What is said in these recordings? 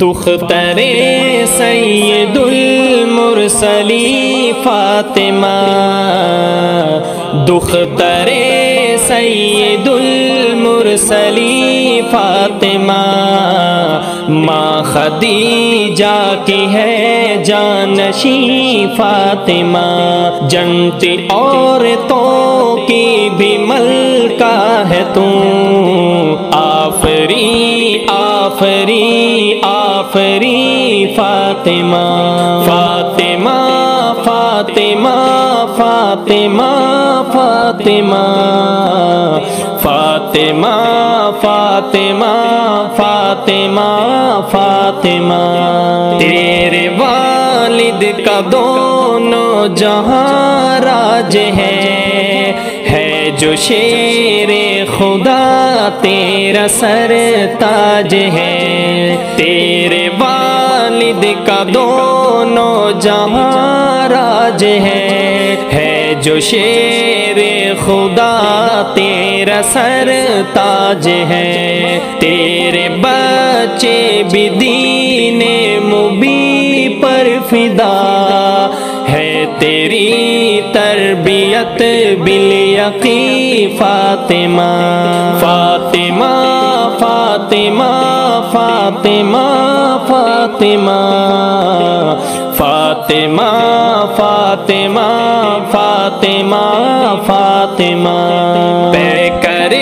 دختر سید المرسلی فاطمہ، دختر سید المرسلی فاطمہ، ماں خدیجہ کی ہے جانشین فاطمہ، جنتی عورتوں کی بھی ملکہ ہے تو، آفری آفری آفری فاطمہ، فاطمہ فاطمہ فاطمہ فاطمہ فاطمہ فاطمہ فاطمہ فاطمہ، تیرے والد کا دونوں جہاں راج ہے جو شیر خدا تیرا سر تاج ہے، تیرے والد کا دونوں جہاں راج ہے جو شیر خدا تیرا سر تاج ہے، تیرے بچے بھی دین مبی پر فدا ہے، تیری تربیت بالیقین فاطمہ، فاطمہ فاطمہ فاطمہ فاطمہ فاطمہ فاطمہ فاطمہ فاطمہ، پیکر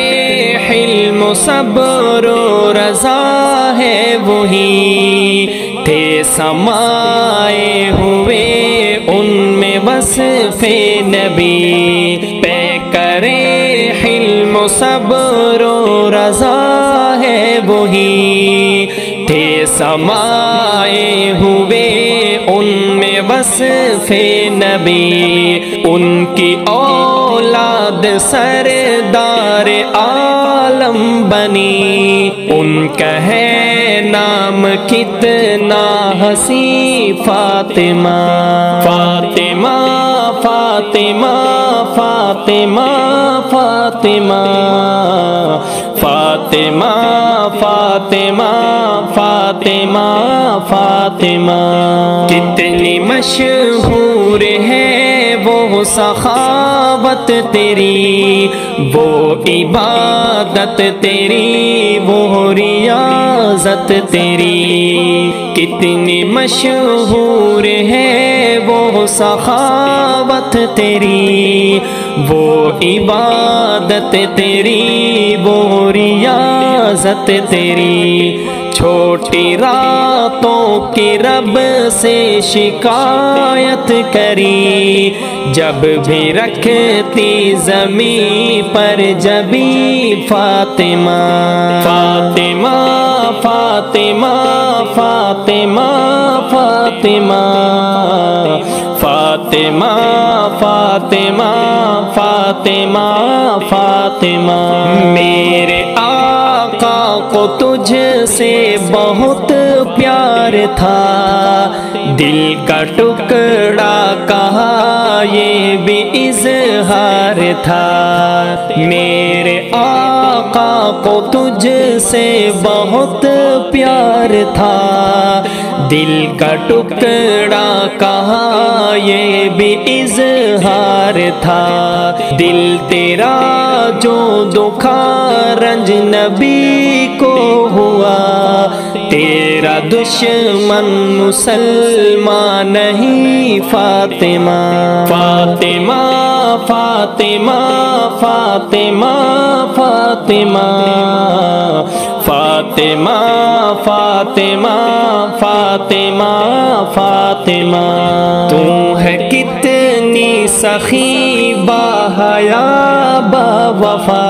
حلم و صبر و رضا ہے وہی، تھے سمائے ہوئے ان میں وصف نبی، پیکر حلم و صبر و رضا ہے وہی، تھے سمائے ہوئے ان میں وصف نبی، ان کی اولاد سردار عالم بنی، ان کا ہے نام کتنا حسین فاطمہ، فاطمہ فاطمہ فاطمہ فاطمہ فاطمہ فاطمہ فاطمہ فاطمہ، کتنی مشہور ہے وہ سخاوت تیری، وہ عبادت تیری، وہ ریاضت تیری، کتنی مشہور ہے وہ سخاوت تیری، وہ عبادت تیری، وہ ریاضت تیری، چھوٹی راتوں کی رب سے شکایت کری، جب بھی رکھتی زمین پر جبیں فاطمہ، فاطمہ فاطمہ فاطمہ فاطمہ فاطمہ فاطمہ فاطمہ فاطمہ، میرے آقا کو تجھ سے بہت پیار تھا، دل کا ٹکڑا کہا یہ بھی اظہار تھا، میرے آقا کو تجھ سے بہت پیار تھا، دل کا ٹکڑا کہا یہ بھی اظہار تھا، دل تیرا جو دکھا رنج نبی کو ہوا، تیرا دشمن مسلمان نہیں فاطمہ، فاطمہ فاطمہ فاطمہ فاطمہ فاطمہ فاطمہ فاطمہ فاطمہ، تو ہے کتنی سخی باحیا باوفا،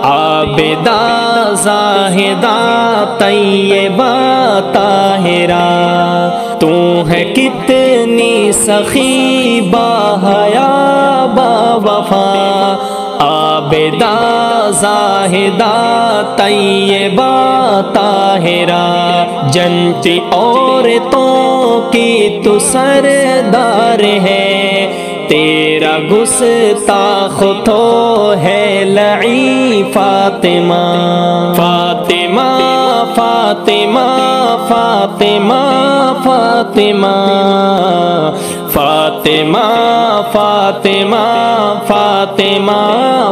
عابدہ زاہدہ طیبہ طاہرہ، تو ہے کتنی سخی باحیا باوفا، عابدہ زاہدہ طیبہ طاہرہ، جنتی عورتوں کی تو سردار ہے، تیرا گستاخ تو ہے لعین فاطمہ، فاطمہ فاطمہ فاطمہ فاطمہ فاطمہ فاطمہ فاطمہ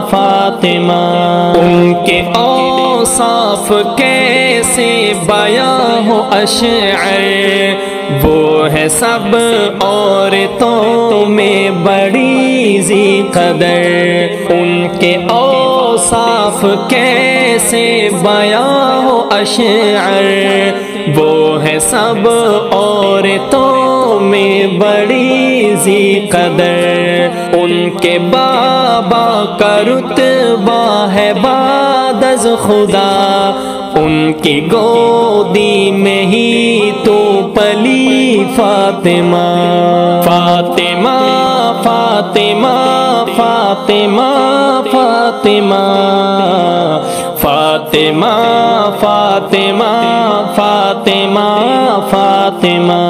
فاطمہ ان کے اوصاف کیسے بیان ہو اشعر وہ ہے سب عورتوں میں بڑی ذی قدر ان کے اوصاف کیسے بیان ہو اشعر وہ ہے سب عورتوں میں بڑی ذی قدر ان کے بابا کا رتبہ ہے بعد از خدا ان کی گودی میں ہی تو پلی فاطمہ فاطمہ فاطمہ فاطمہ فاطمہ فاطمہ فاطمہ فاطمہ فاطمہ